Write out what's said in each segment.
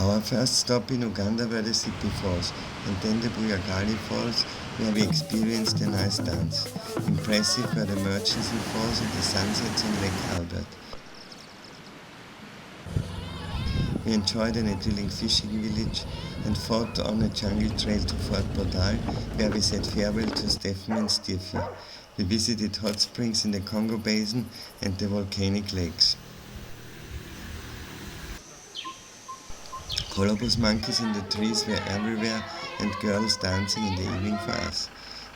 Our first stop in Uganda were the Sipi Falls and then the Buyagali Falls, where we experienced a nice dance. Impressive were the Emergency Falls and the sunsets on Lake Albert. We enjoyed an idyllic fishing village and fought on a jungle trail to Fort Bodal, where we said farewell to Stephen and Stiffy. We visited hot springs in the Congo Basin and the volcanic lakes. Colobus monkeys in the trees were everywhere and girls dancing in the evening for us.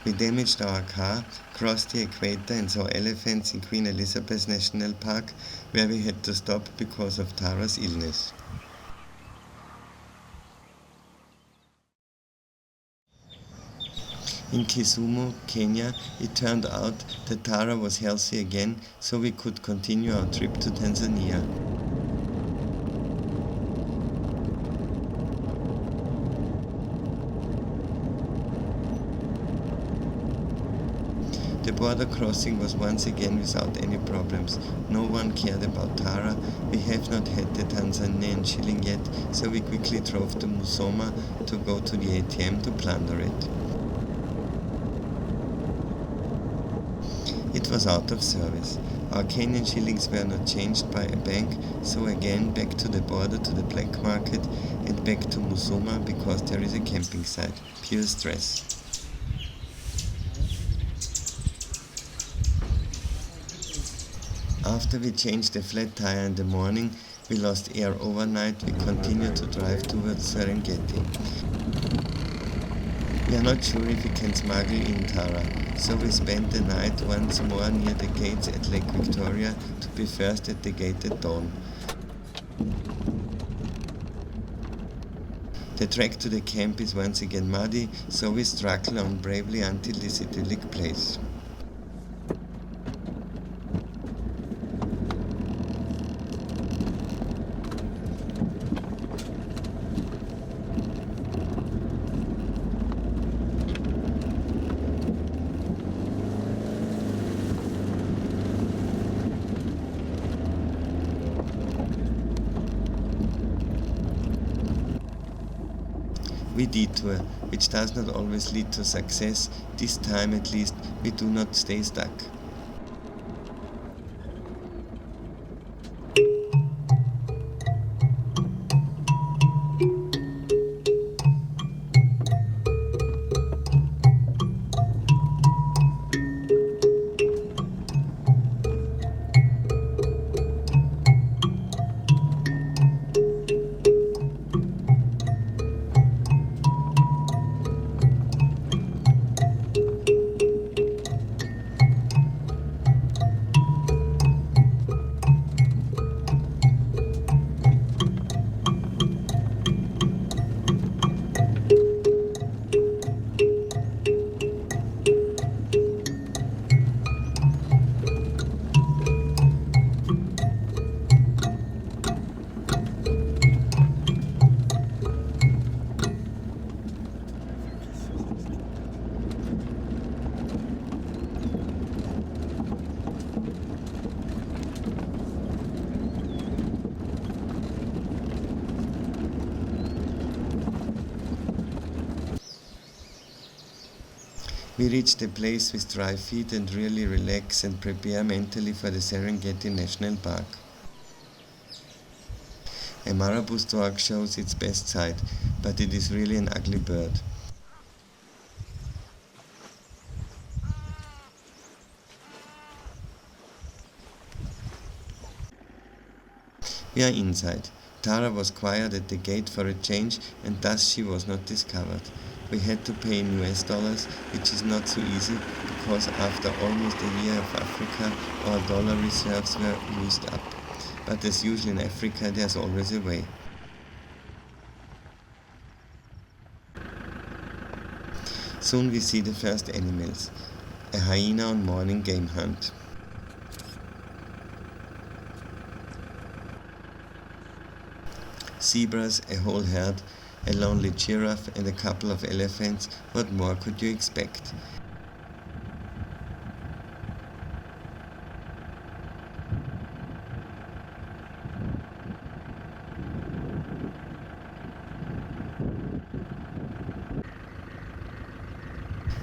We damaged our car, crossed the equator and saw elephants in Queen Elizabeth National Park, where we had to stop because of Tara's illness. In Kisumu, Kenya, it turned out that Tara was healthy again, so we could continue our trip to Tanzania. The border crossing was once again without any problems. No one cared about Tara. We have not had the Tanzanian shilling yet, so we quickly drove to Musoma to go to the ATM to plunder it. It was out of service. Our Kenyan shillings were not changed by a bank, so again back to the border to the black market and back to Musoma because there is a camping site. Pure stress. After we changed the flat tire in the morning, we lost air overnight. We continued to drive towards Serengeti. We are not sure if we can smuggle in Tara, so we spent the night once more near the gates at Lake Victoria to be first at the gate at dawn. The track to the camp is once again muddy, so we struggle on bravely until this idyllic place. We detour, which does not always lead to success. This time at least we do not stay stuck. We reach the place with dry feet and really relax and prepare mentally for the Serengeti National Park. A marabou stork shows its best side, but it is really an ugly bird. We are inside. Tara was quiet at the gate for a change and thus she was not discovered. We had to pay in US dollars, which is not so easy because after almost a year of Africa, our dollar reserves were used up. but as usual in Africa, there's always a way. Soon we see the first animals, a hyena on morning game hunt. Zebras, a whole herd, a lonely giraffe and a couple of elephants, what more could you expect?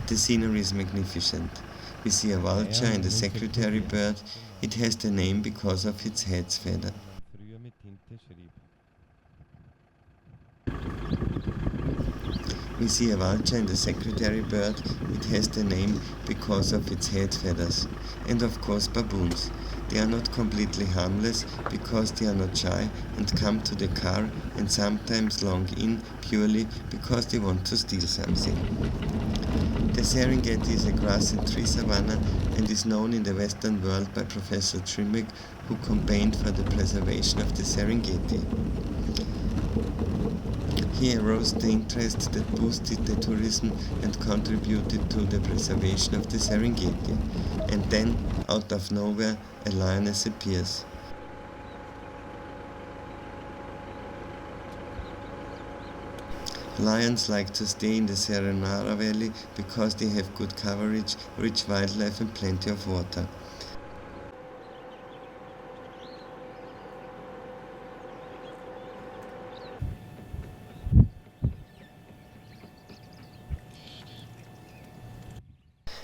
The scenery is magnificent. We see a vulture and a secretary bird. It has the name because of its head's feather. We see a vulture and a secretary bird. It has the name because of its head feathers. And of course baboons. They are not completely harmless because they are not shy and come to the car and sometimes long in purely because they want to steal something. The Serengeti is a grass and tree savanna and is known in the Western world by Professor Trimmick, who campaigned for the preservation of the Serengeti. He arose the interest that boosted the tourism and contributed to the preservation of the Serengeti. And then, out of nowhere, a lioness appears. Lions like to stay in the Serenara Valley because they have good coverage, rich wildlife and plenty of water.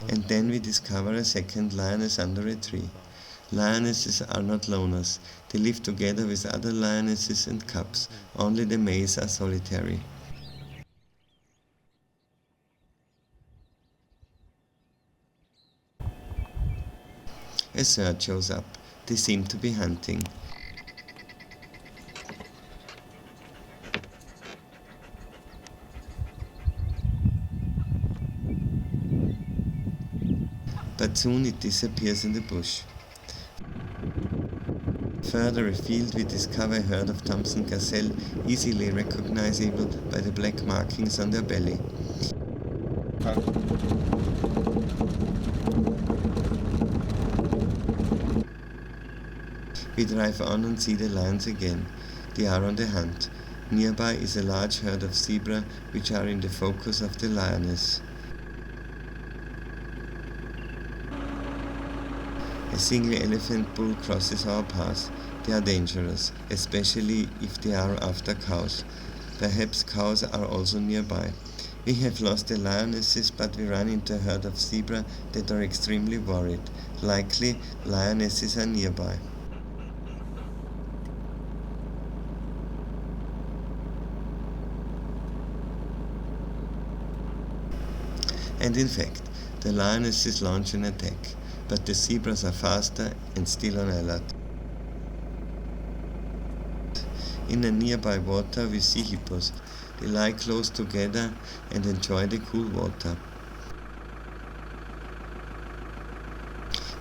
And then we discover a second lioness under a tree. Lionesses are not loners. They live together with other lionesses and cubs. Only the males are solitary. A third shows up. They seem to be hunting. But soon it disappears in the bush. Further afield we discover a herd of Thompson gazelle, easily recognizable by the black markings on their belly. We drive on and see the lions again. They are on the hunt. Nearby is a large herd of zebra, which are in the focus of the lioness. A single elephant bull crosses our path. They are dangerous, especially if they are after cows. Perhaps cows are also nearby. We have lost the lionesses, but we run into a herd of zebra that are extremely worried. Likely, lionesses are nearby. And in fact, the lionesses launch an attack, but the zebras are faster and still on alert. In a nearby water we see hippos. They lie close together and enjoy the cool water.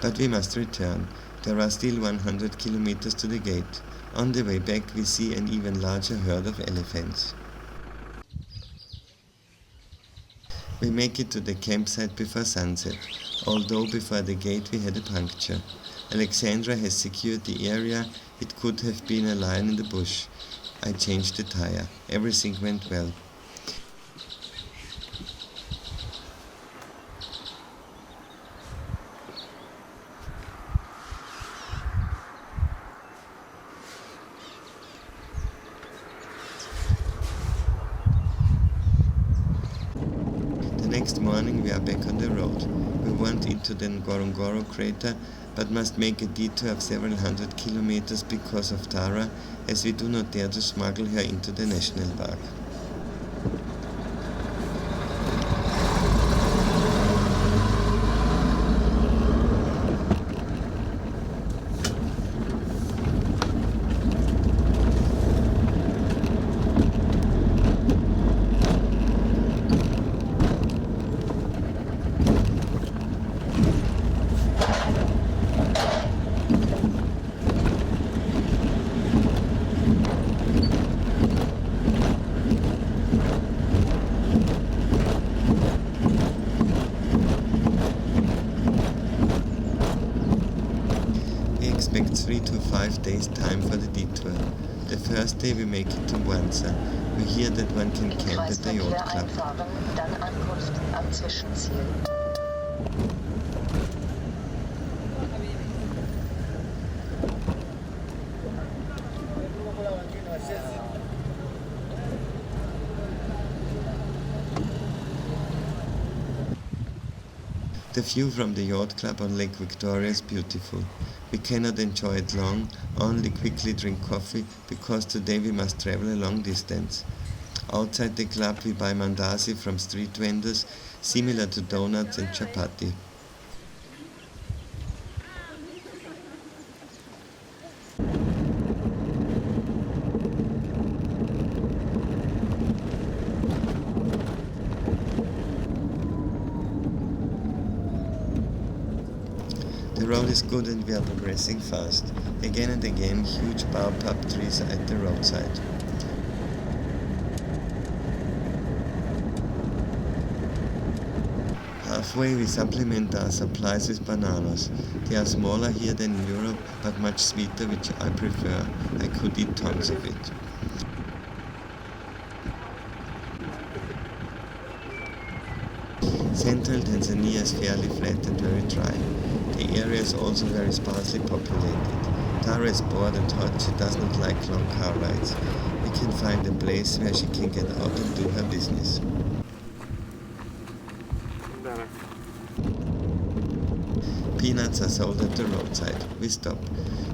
But we must return. There are still 100 kilometers to the gate. On the way back we see an even larger herd of elephants. We make it to the campsite before sunset, although before the gate we had a puncture. Alexandra has secured the area. It could have been a lion in the bush. I changed the tire. Everything went well. Next morning we are back on the road. We went into the Ngorongoro crater, but must make a detour of several hundred kilometers because of Tara, as we do not dare to smuggle her into the national park. expect 3 to 5 days time for the detour. The first day we make it to Wanza. We hear that one can camp at the yacht club. Dann Ankunft am Zwischenziel. The view from the yacht club on Lake Victoria is beautiful. We cannot enjoy it long, only quickly drink coffee, because today we must travel a long distance. Outside the club we buy mandasi from street vendors, similar to donuts and chapati. The road is good and we are progressing fast. Again and again, huge baobab trees are at the roadside. Halfway we supplement our supplies with bananas. They are smaller here than in Europe, but much sweeter, which I prefer. I could eat tons of it. Central Tanzania is fairly flat and very dry. The area is also very sparsely populated. Tara is bored and hot, she does not like long car rides. We can find a place where she can get out and do her business. Peanuts are sold at the roadside. We stop.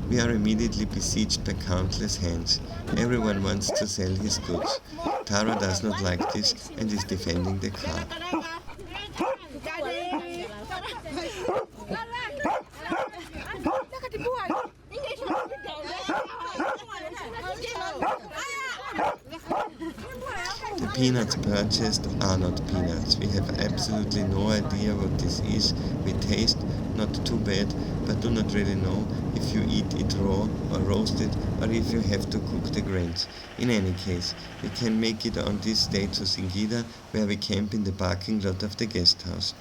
We are immediately besieged by countless hands. Everyone wants to sell his goods. Tara does not like this and is defending the car. The peanuts purchased are not peanuts. We have absolutely no idea what this is. We taste, not too bad, but do not really know if you eat it raw or roasted or if you have to cook the grains. In any case, we can make it on this day to Singida, where we camp in the parking lot of the guest house.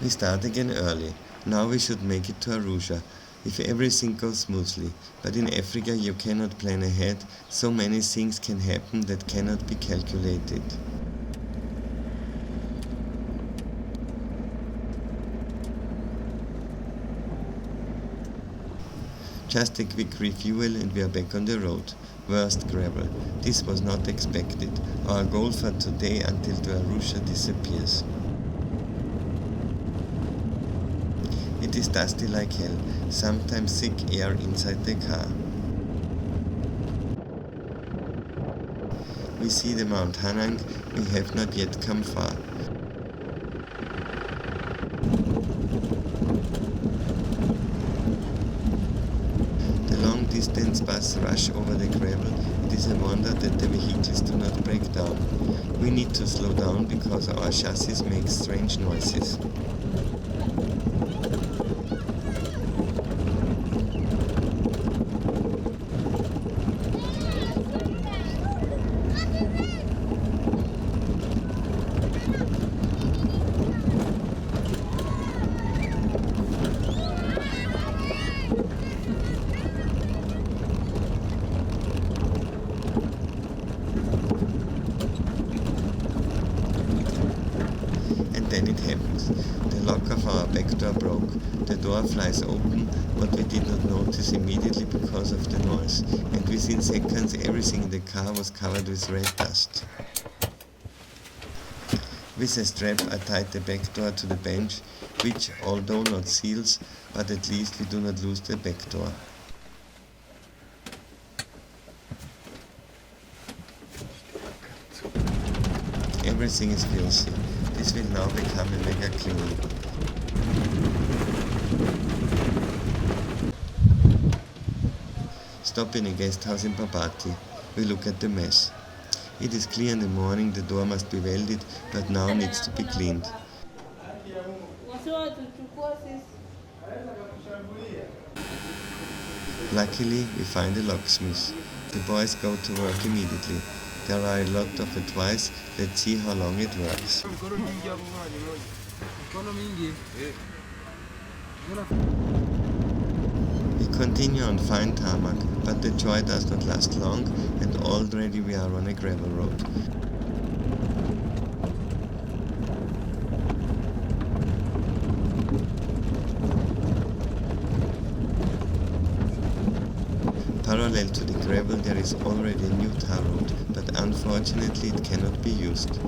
We start again early. Now we should make it to Arusha, if everything goes smoothly. But in Africa you cannot plan ahead, so many things can happen that cannot be calculated. Just a quick refuel and we are back on the road. Worst gravel. This was not expected. Our goal for today until to Arusha disappears. It is dusty like hell, sometimes thick air inside the car. We see the Mount Hanang, we have not yet come far. The long distance bus rush over the gravel. It is a wonder that the vehicles do not break down. We need to slow down because our chassis makes strange noises. Then it happens. The lock of our back door broke. The door flies open, but we did not notice immediately because of the noise, and within seconds everything in the car was covered with red dust. With a strap I tied the back door to the bench, which, although not seals, but at least we do not lose the back door. Everything is filthy. This will now become a mega cleaning. Stop in a guest house in Babati. We look at the mess. It is clear in the morning the door must be welded, but now needs to be cleaned. Luckily, we find a locksmith. The boys go to work immediately. There are a lot of advice. Let's see how long it works. continue on fine tarmac, but the joy does not last long, and already we are on a gravel road. Parallel to the gravel there is already a new tar road, but unfortunately it cannot be used.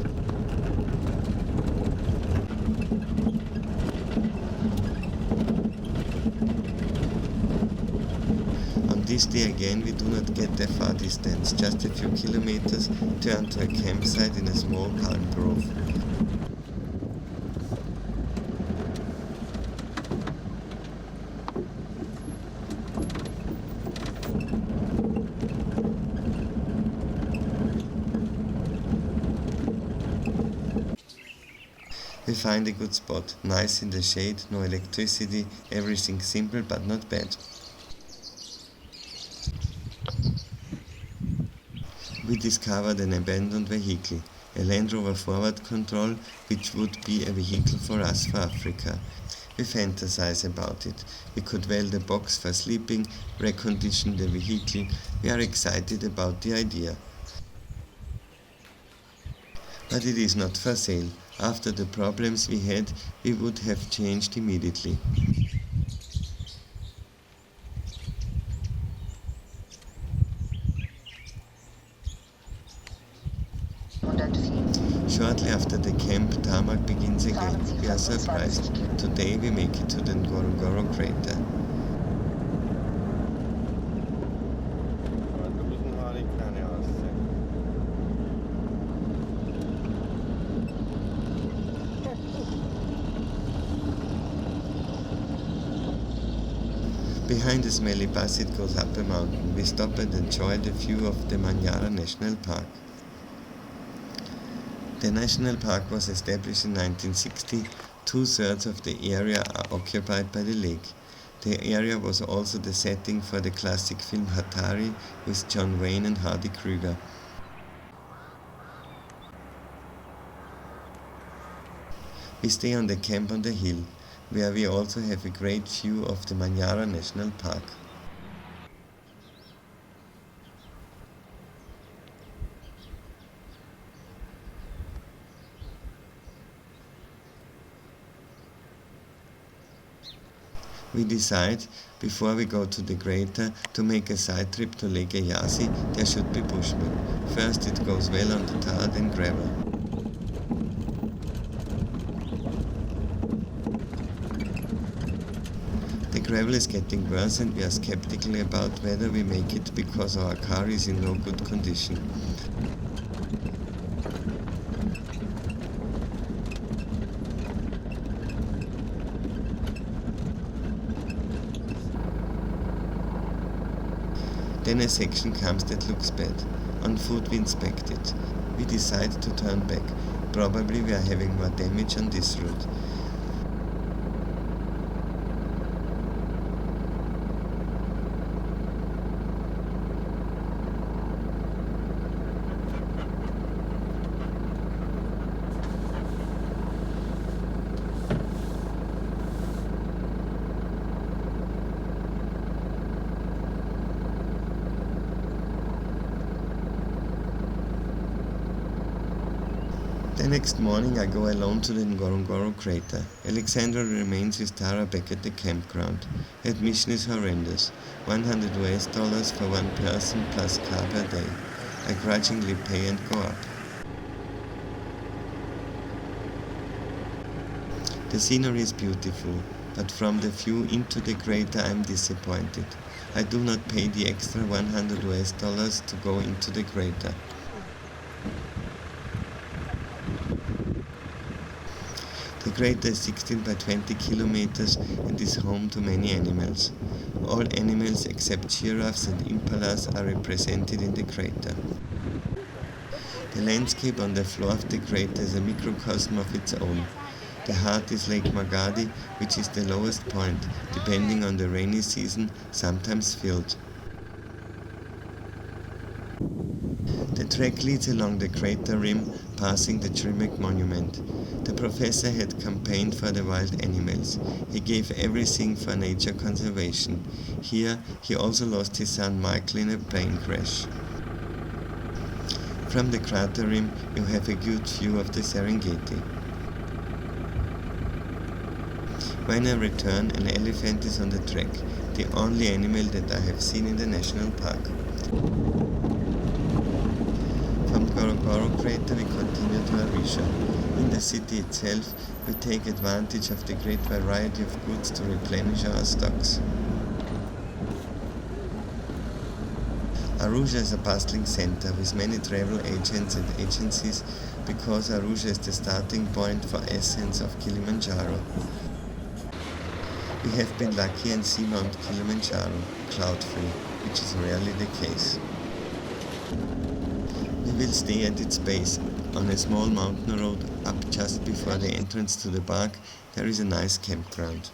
On this day again we do not get a far distance, just a few kilometers, turn to a campsite in a small palm grove. We find a good spot, nice in the shade, no electricity, everything simple but not bad. We discovered an abandoned vehicle, a Land Rover forward control, which would be a vehicle for us for Africa. We fantasize about it. We could weld a box for sleeping, recondition the vehicle. We are excited about the idea. But it is not for sale. After the problems we had, we would have changed immediately. Shortly after the camp, tarmac begins again. We are surprised. Today we make it to the Ngorongoro crater. Behind the smelly bus it goes up a mountain. We stop and enjoy the view of the Manyara National Park. The national park was established in 1960. 2/3 of the area are occupied by the lake. The area was also the setting for the classic film Hatari with John Wayne and Hardy Krüger. We stay on the camp on the hill, where we also have a great view of the Manyara National Park. We decide, before we go to the crater, to make a side trip to Lake Eyasi. There should be bushmen. First it goes well on the tar, then gravel. The gravel is getting worse and we are skeptical about whether we make it because our car is in no good condition. Then a section comes that looks bad. On foot we inspect it. We decide to turn back. Probably we are having more damage on this route. The next morning I go alone to the Ngorongoro crater. Alexandra remains with Tara back at the campground. Admission is horrendous. $100 for one person plus car per day. I grudgingly pay and go up. The scenery is beautiful, but from the view into the crater I am disappointed. I do not pay the extra $100 to go into the crater. The crater is 16 by 20 kilometers and is home to many animals. All animals except giraffes and impalas are represented in the crater. The landscape on the floor of the crater is a microcosm of its own. The heart is Lake Magadi, which is the lowest point, depending on the rainy season, sometimes filled. The track leads along the crater rim passing the Trimek monument. The professor had campaigned for the wild animals. He gave everything for nature conservation. Here, he also lost his son Michael in a plane crash. From the crater rim, you have a good view of the Serengeti. When I return, an elephant is on the track, the only animal that I have seen in the national park. From Gorogoro crater we continue to Arusha. In the city itself, we take advantage of the great variety of goods to replenish our stocks. Arusha is a bustling center with many travel agents and agencies because Arusha is the starting point for essence of Kilimanjaro. We have been lucky and see Mount Kilimanjaro, cloud-free, which is rarely the case. We will stay at its base. On a small mountain road up just before the entrance to the park, there is a nice campground.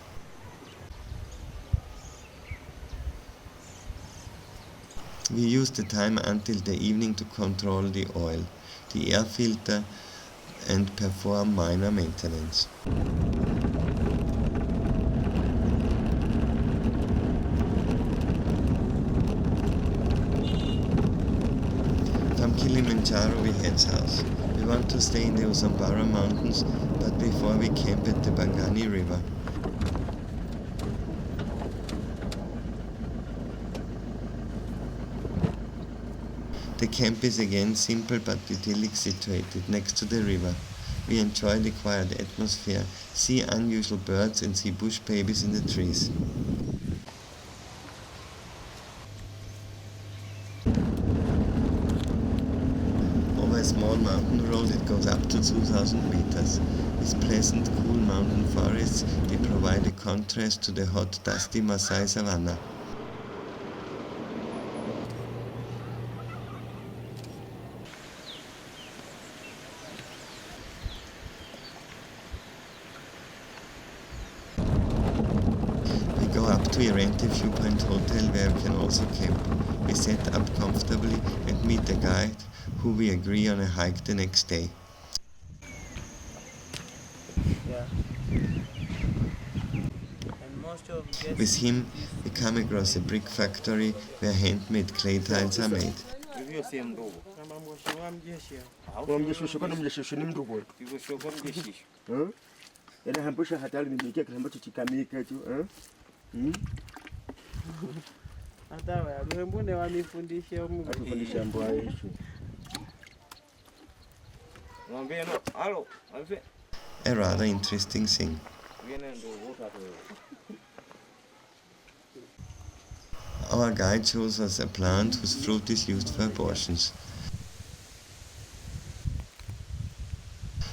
We use the time until the evening to control the oil, the air filter, and perform minor maintenance. From Kilimanjaro we head south. We want to stay in the Usambara mountains, but before we camp at the Bangani river. The camp is again simple but idyllic, situated next to the river. We enjoy the quiet atmosphere, see unusual birds and see bush babies in the trees. Over a small mountain road it goes up to 2,000 meters. With pleasant, cool mountain forests, they provide a contrast to the hot, dusty Maasai savanna. To Irente Viewpoint Hotel where we can also camp. We set up comfortably and meet a guide who we agree on a hike the next day. With him we come across a brick factory where handmade clay tiles are made. A rather interesting thing. Our guide shows us a plant whose fruit is used for abortions.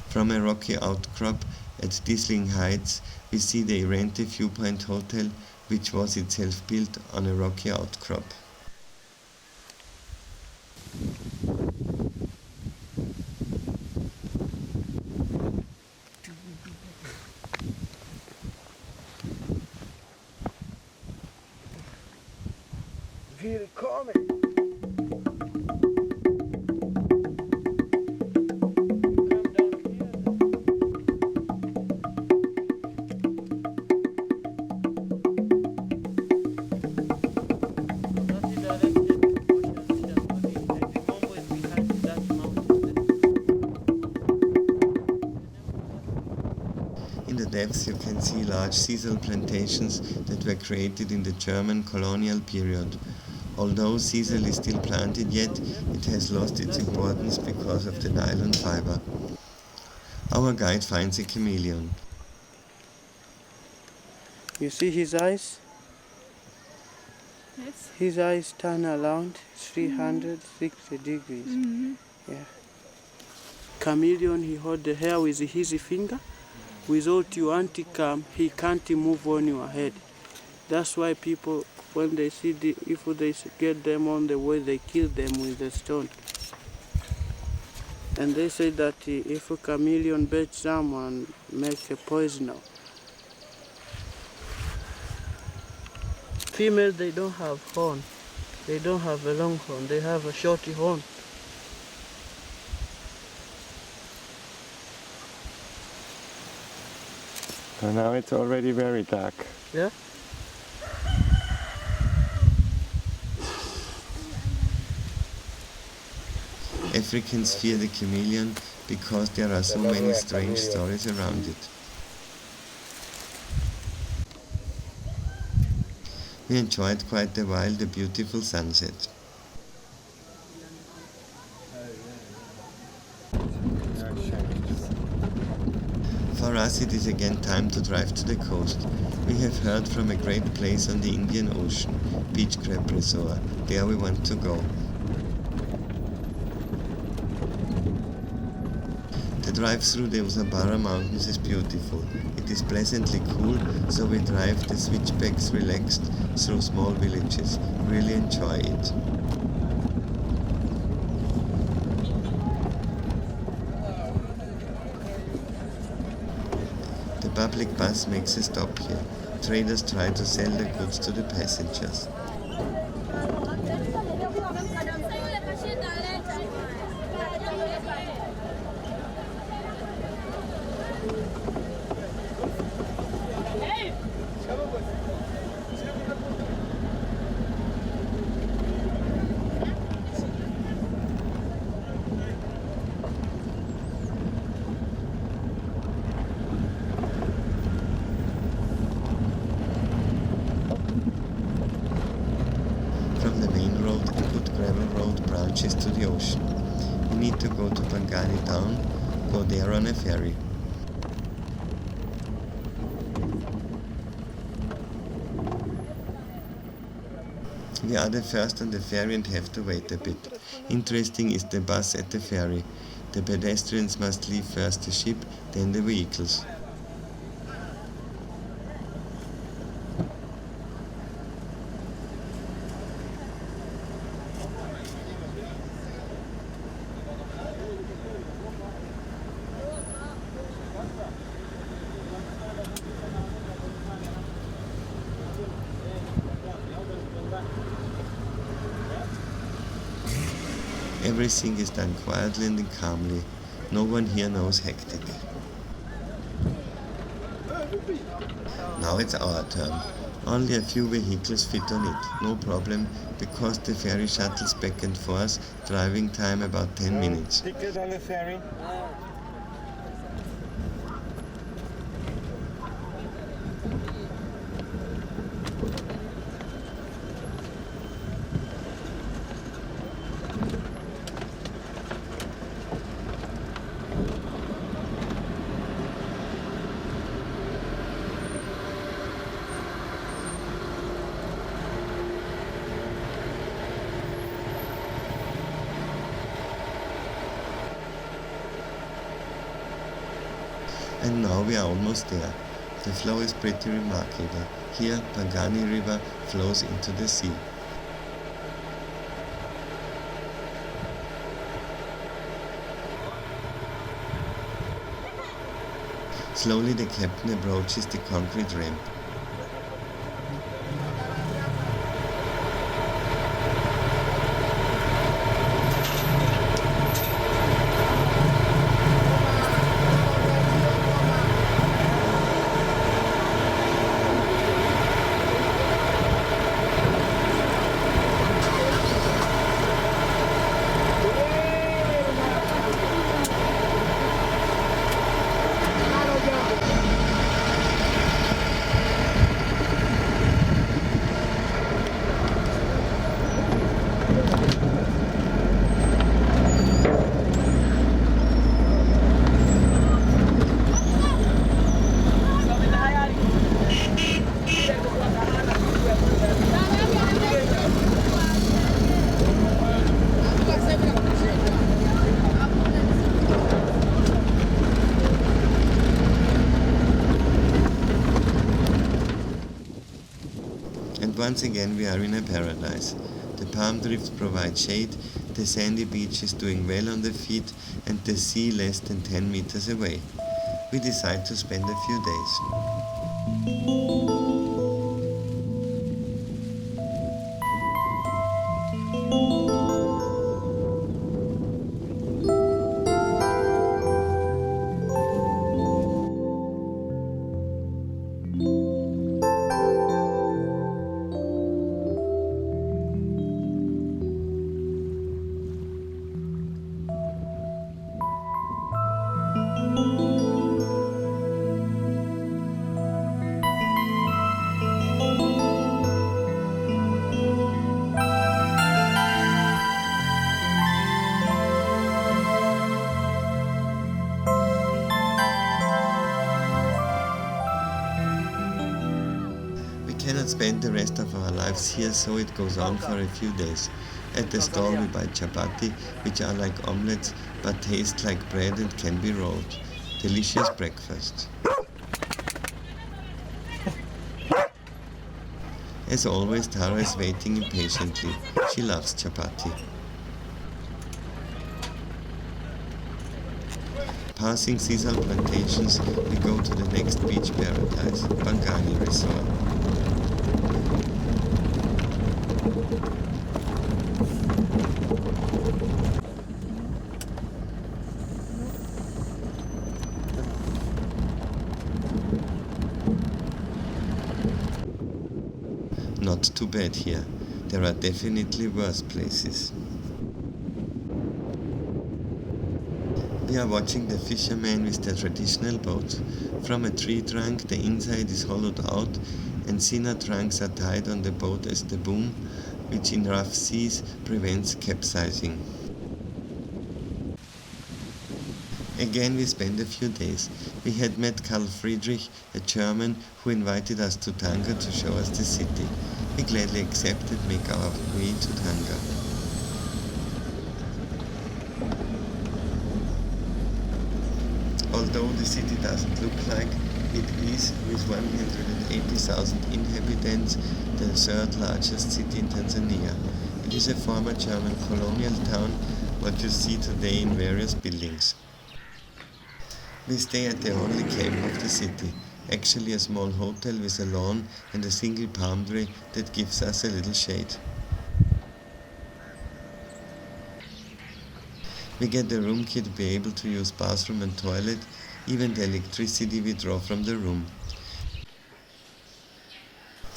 From a rocky outcrop at Disling Heights, we see the Irente Viewpoint Hotel, which was itself built on a rocky outcrop. Willkommen! In the depths you can see large sisal plantations that were created in the German colonial period. Although sisal is still planted yet, it has lost its importance because of the nylon fiber. Our guide finds a chameleon. You see his eyes? Yes. His eyes turn around 360 degrees. Mm-hmm. Yeah. Chameleon, he hold the hair with his finger. Without you anti-cam, he can't move on your head. That's why people, when they see if they get them on the way, they kill them with a stone. And they say that if a chameleon bites someone, make a poison. Females, they don't have horn. They don't have a long horn. They have a short horn. So now it's already very dark. Yeah? Africans fear the chameleon because there are so many strange stories around it. We enjoyed quite a while the beautiful sunset. For us it is again time to drive to the coast. We have heard from a great place on the Indian Ocean, Beach Crab Resort. There we want to go. The drive through the Usambara Mountains is beautiful. It is pleasantly cool, so we drive the switchbacks relaxed through small villages. Really enjoy it. The public bus makes a stop here. Traders try to sell their goods to the passengers. From the main road, a good gravel road branches to the ocean. We need to go to Pangani town, go there on a ferry. We are the first on the ferry and have to wait a bit. Interesting is the bus at the ferry. The pedestrians must leave first the ship, then the vehicles. Everything is done quietly and calmly. No one here knows hectic. Now it's our turn. Only a few vehicles fit on it, no problem, because the ferry shuttles back and forth, driving time about 10 minutes. Ticket on the ferry? And now we are almost there. The flow is pretty remarkable. Here, Pangani River flows into the sea. Slowly the captain approaches the concrete ramp. And once again we are in a paradise. The palm trees provide shade, the sandy beach is doing well on the feet, and the sea less than 10 meters away. We decide to spend a few days. spend the rest of our lives here, so it goes on for a few days. At the stall we buy chapati, which are like omelets but taste like bread and can be rolled. Delicious breakfast. As always, Tara is waiting impatiently. She loves chapati. Passing sisal plantations, we go to the next beach paradise, Bangani Resort. Not too bad here. There are definitely worse places. We are watching the fishermen with their traditional boats. From a tree trunk the inside is hollowed out and thinner trunks are tied on the boat as the boom, which in rough seas prevents capsizing. Again we spent a few days. We had met Karl Friedrich, a German, who invited us to Tanga to show us the city. We gladly accepted, make our way to Tanga. Although the city doesn't look like it is, with 180,000 inhabitants, the third largest city in Tanzania. It is a former German colonial town, what you see today in various buildings. We stay at the only camp of the city, actually a small hotel with a lawn and a single palm tree that gives us a little shade. We get the room key to be able to use bathroom and toilet, even the electricity we draw from the room.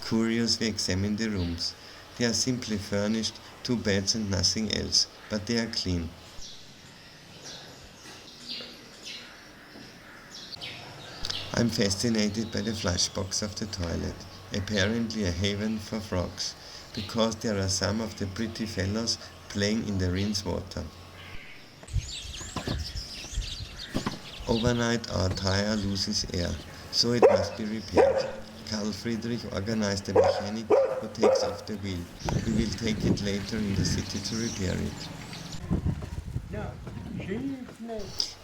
Curious, we examine the rooms. They are simply furnished, 2 beds and nothing else, but they are clean. I'm fascinated by the flush box of the toilet, apparently a haven for frogs, because there are some of the pretty fellows playing in the rinse water. Overnight our tire loses air, so it must be repaired. Karl Friedrich organized a mechanic who takes off the wheel. We will take it later in the city to repair it.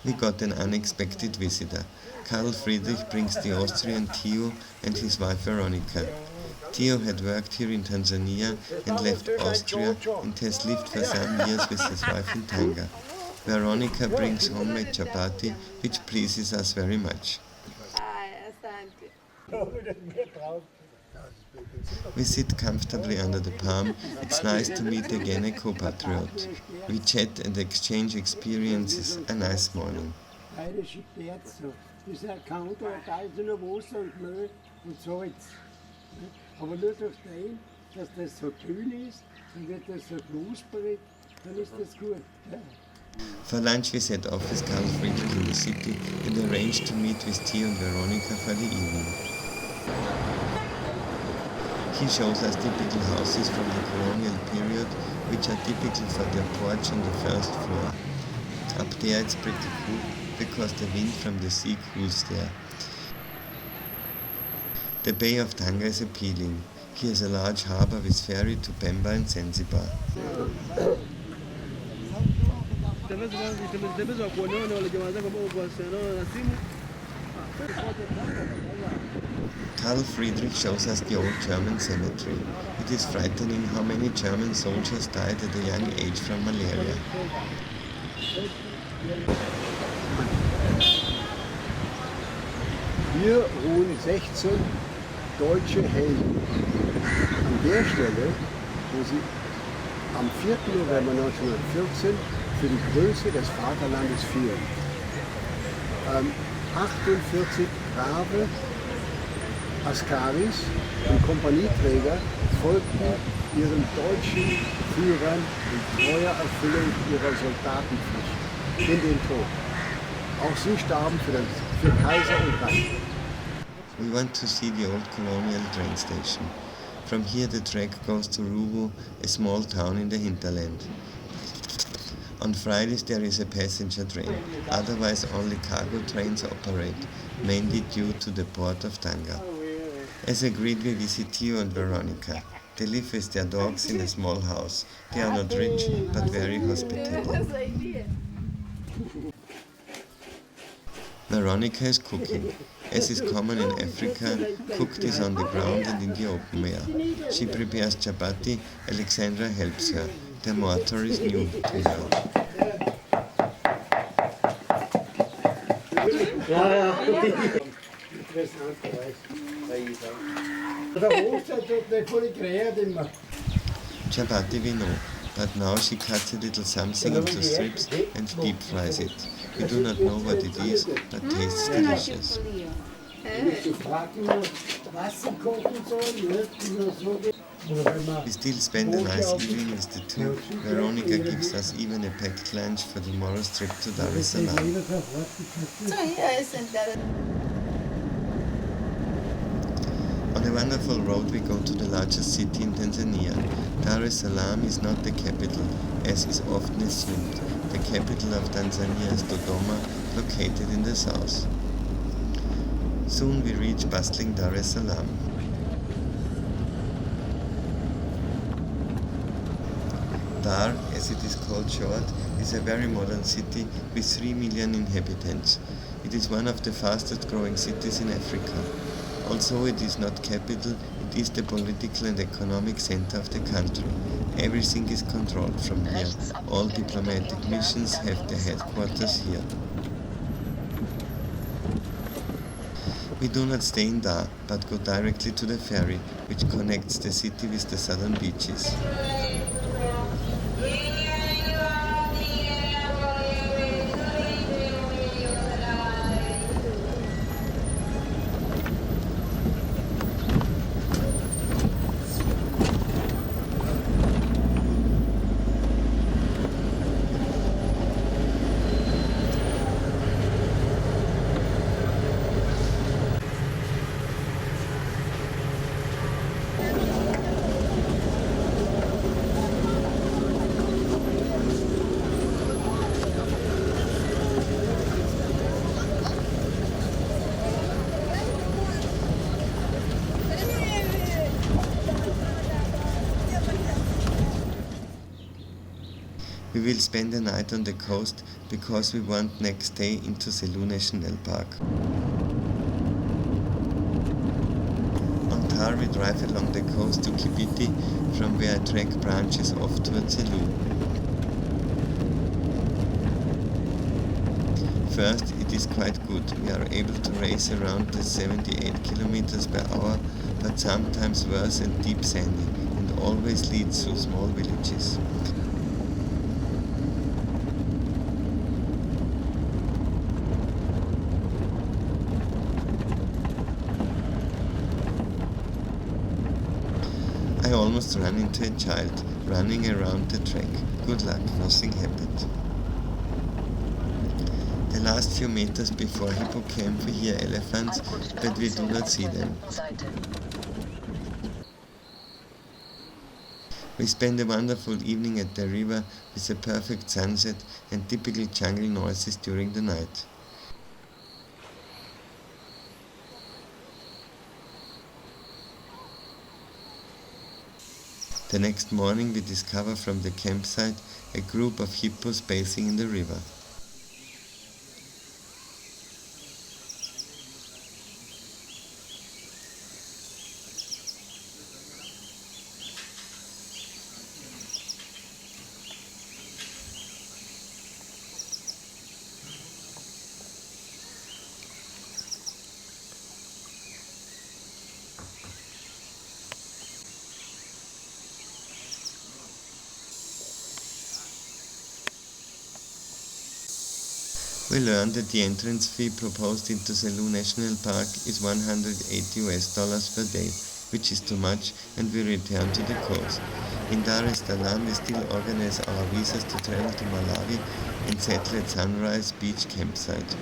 We got an unexpected visitor. Karl Friedrich brings the Austrian Theo and his wife Veronica. Theo had worked here in Tanzania and left Austria and has lived for some years with his wife in Tanga. Veronica brings homemade chapati, which pleases us very much. We sit comfortably under the palm. It's nice to meet again a compatriot. We chat and exchange experiences. A nice morning. For lunch we set off with Karl Friedrich in the city and arranged to meet with Theo and Veronica for the evening. He shows us typical houses from the colonial period, which are typical for their porch on the first floor. Up there it's pretty cool, because the wind from the sea cools there. The Bay of Tanga is appealing. Here is a large harbour with ferry to Pemba and Zanzibar. Karl Friedrich shows us the old German cemetery. It is frightening how many German soldiers died at a young age from malaria. Hier ruhen 16 deutsche Helden. An der Stelle, wo sie am 4. November 1914 für die Größe des Vaterlandes fielen. 48 brave Askaris und Kompanieträger folgten ihren deutschen Führern in treuer Erfüllung ihrer Soldatenpflicht in den Tod. Auch sie starben für Kaiser und Reich. We want to see the old colonial train station. From here the track goes to Ruvu, a small town in the hinterland. On Fridays there is a passenger train, otherwise only cargo trains operate, mainly due to the port of Tanga. As agreed, we visit Theo and Veronica. They live with their dogs in a small house. They are not rich, but very hospitable. Veronica is cooking. As is common in Africa, cooked is on the ground and in the open air. She prepares chapati, Alexandra helps her. The mortar is new to her. Chapati we know, but now she cuts a little something into strips and deep fries it. We do not know what it is, but tastes delicious. We still spend a nice evening with the two. Veronica gives us even a packed lunch for tomorrow's trip to Dar es Salaam. On a wonderful road we go to the largest city in Tanzania. Dar es Salaam is not the capital, as is often assumed. The capital of Tanzania is Dodoma, located in the south. Soon we reach bustling Dar es Salaam. Dar, as it is called short, is a very modern city with 3 million inhabitants. It is one of the fastest growing cities in Africa. Although it is not capital, it is the political and economic center of the country. Everything is controlled from here. All diplomatic missions have their headquarters here. We do not stay in Dar, but go directly to the ferry, which connects the city with the southern beaches. We will spend the night on the coast because we want next day into Selous National Park. On Tar we drive along the coast to Kibiti, from where a track branches off towards Selous. First, it is quite good. We are able to race around the 78 km per hour, but sometimes worse and deep sandy, and always leads through small villages. I almost ran into a child running around the track. Good luck, nothing happened. The last few meters before Hippocamp we hear elephants, but we do not see them. We spend a wonderful evening at the river with a perfect sunset and typical jungle noises during the night. The next morning we discover from the campsite a group of hippos bathing in the river. We learned that the entrance fee proposed into Selous National Park is $180 per day, which is too much, and we return to the coast. In Dar es Salaam we still organize our visas to travel to Malawi and settle at Sunrise Beach campsite.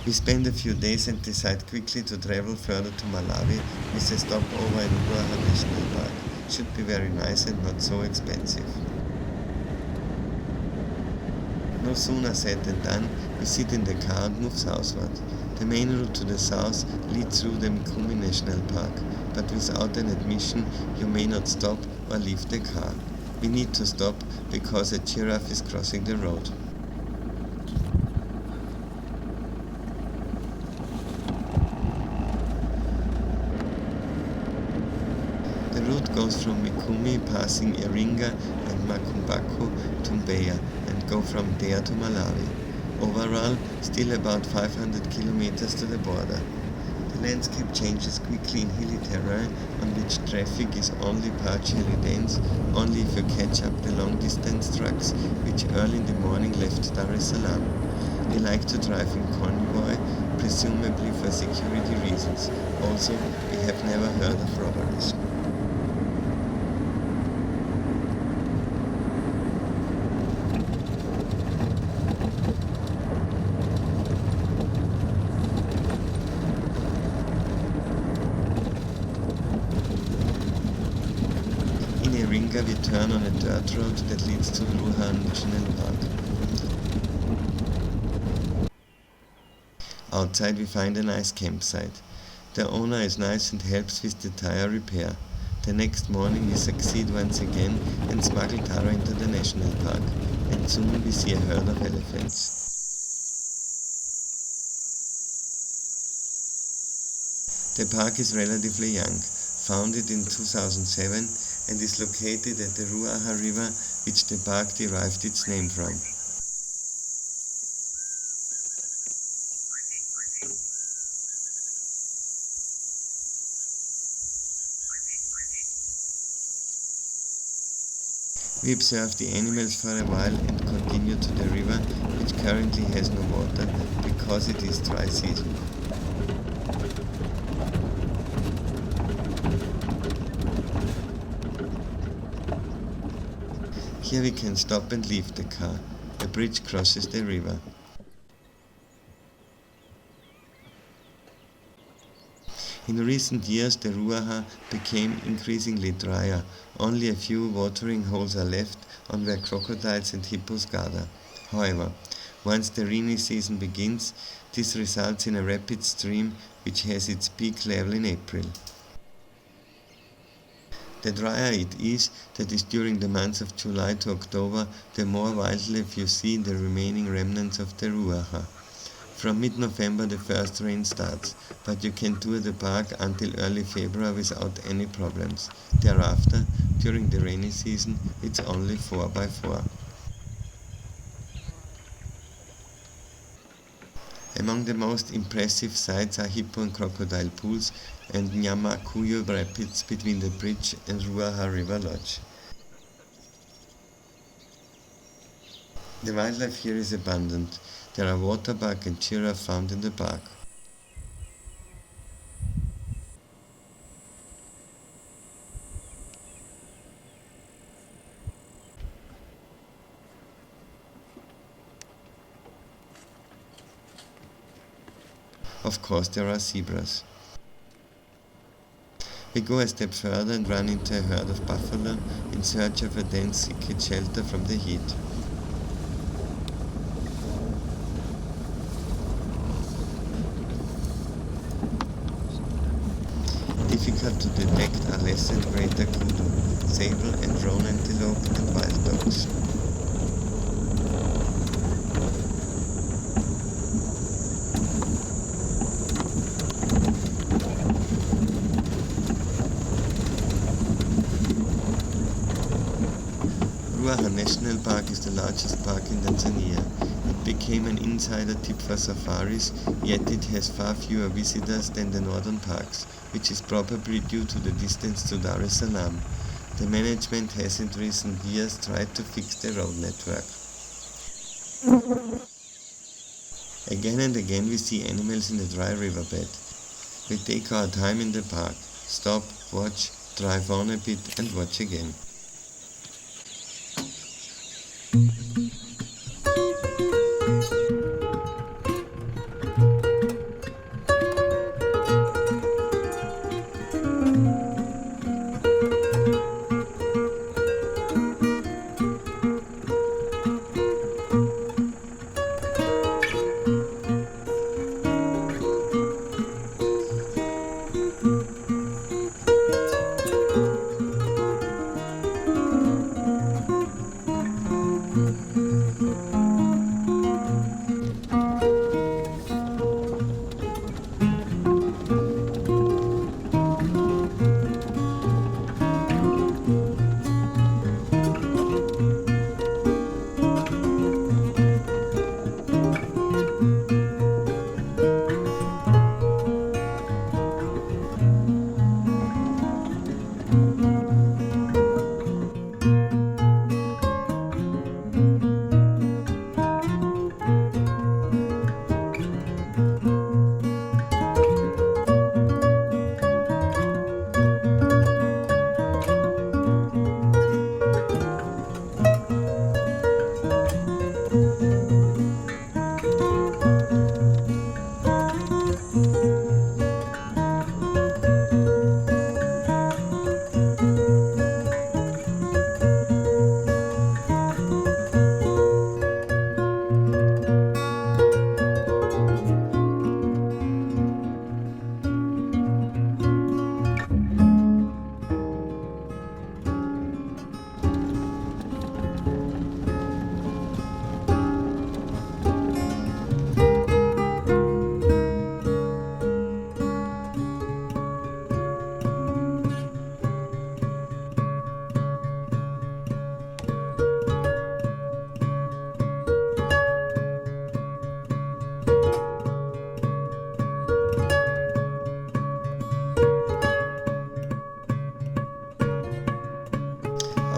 We spend a few days and decide quickly to travel further to Malawi with a stopover in Ruaha National Park. Should be very nice and not so expensive. No sooner said than done, we sit in the car and move southward. The main route to the south leads through the Mikumi National Park, but without an admission you may not stop or leave the car. We need to stop because a giraffe is crossing the road. The route goes from Mikumi, passing Iringa and Makumbaku to Mbeya, and go from there to Malawi. Overall, still about 500 kilometers to the border. The landscape changes quickly in hilly terrain on which traffic is only partially dense, only if you catch up the long-distance trucks which early in the morning left Dar es Salaam. They like to drive in convoy, presumably for security reasons. Also, we have never heard of robberies. We turn on a dirt road that leads to Ruaha National Park. Outside we find a nice campsite. The owner is nice and helps with the tire repair. The next morning we succeed once again and smuggle Tara into the national park, and soon we see a herd of elephants. The park is relatively young, founded in 2007, and is located at the Ruaha River, which the park derived its name from. We observe the animals for a while and continue to the river, which currently has no water because it is dry season. Here we can stop and leave the car. A bridge crosses the river. In recent years the Ruaha became increasingly drier. Only a few watering holes are left on where crocodiles and hippos gather. However, once the rainy season begins, this results in a rapid stream which has its peak level in April. The drier it is, that is during the months of July to October, the more wildlife you see in the remaining remnants of the Ruaha. From mid-November the first rain starts, but you can tour the park until early February without any problems. Thereafter, during the rainy season, it's only 4x4. Among the most impressive sights are hippo and crocodile pools and Nyamakuyo rapids between the bridge and Ruaha River Lodge. The wildlife here is abundant. There are waterbuck and giraffe found in the park. Of course, there are zebras. We go a step further and run into a herd of buffalo in search of a dense thicket shelter from the heat. Difficult to detect are less and greater kudu, sable and roan antelope and wild dogs. Ruaha National Park is the largest park in Tanzania. It became an insider tip for safaris, yet it has far fewer visitors than the northern parks, which is probably due to the distance to Dar es Salaam. The management has in recent years tried to fix the road network. Again and again we see animals in the dry riverbed. We take our time in the park, stop, watch, drive on a bit and watch again.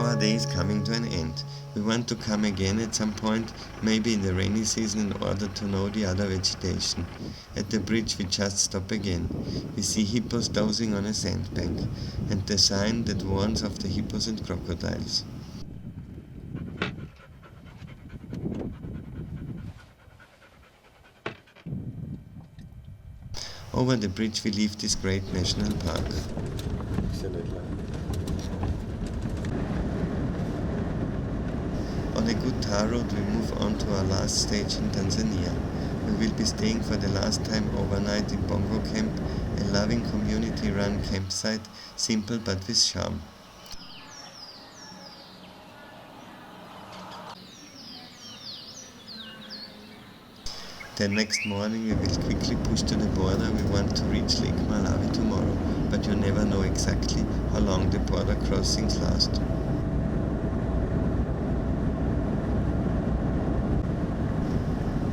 our day is coming to an end. We want to come again at some point, maybe in the rainy season, in order to know the other vegetation. At the bridge we just stop again. We see hippos dozing on a sandbank, and the sign that warns of the hippos and crocodiles. Over the bridge we leave this great national park. On a good tar road we move on to our last stage in Tanzania. We will be staying for the last time overnight in Bongo Camp, a loving community-run campsite, simple but with charm. The next morning we will quickly push to the border. We want to reach Lake Malawi tomorrow, but you never know exactly how long the border crossings last.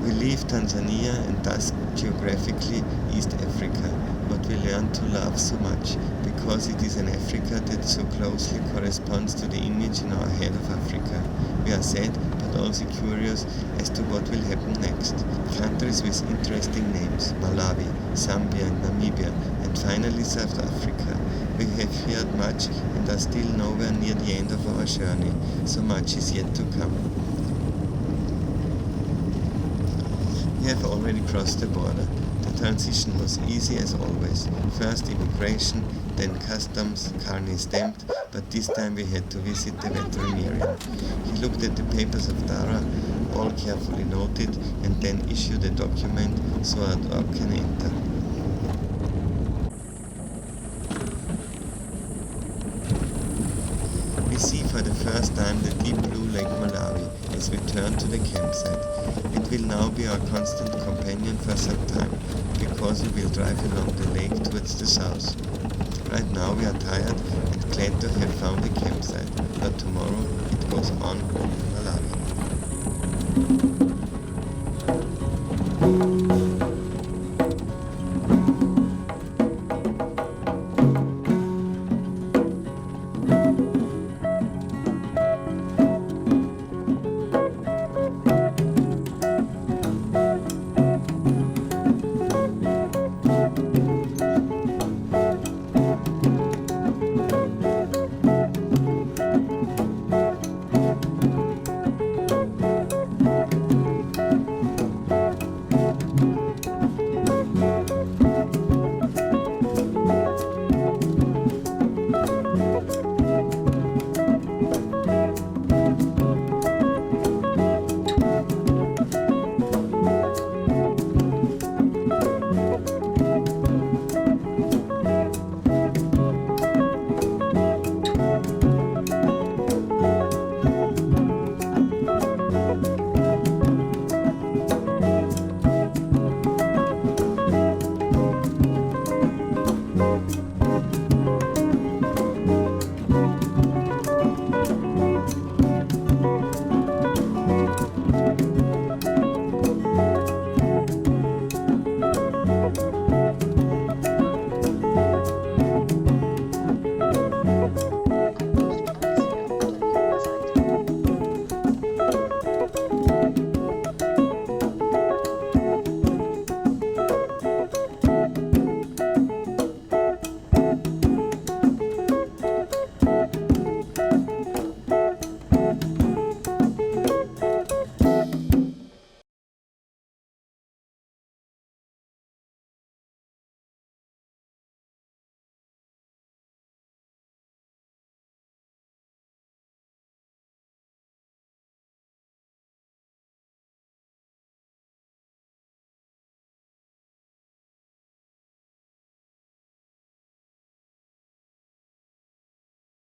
We leave Tanzania and thus geographically East Africa, what we learn to love so much, because it is an Africa that so closely corresponds to the image in our head of Africa. We are sad but also curious as to what will happen next. Countries with interesting names: Malawi, Zambia and Namibia, and finally South Africa. We have heard much and are still nowhere near the end of our journey. So much is yet to come. We have already crossed the border. The transition was easy as always. First immigration, then customs, carne stamped, but this time we had to visit the veterinarian. He looked at the papers of Dara, all carefully noted, and then issued a document so our dog can enter. We see for the first time the deep blue Lake Malawi as we turn to the campsite. It will now be our constant companion for some time, because we will drive along the lake towards the south. Right now we are tired and glad to have found a campsite, but tomorrow it goes on home to Malawi.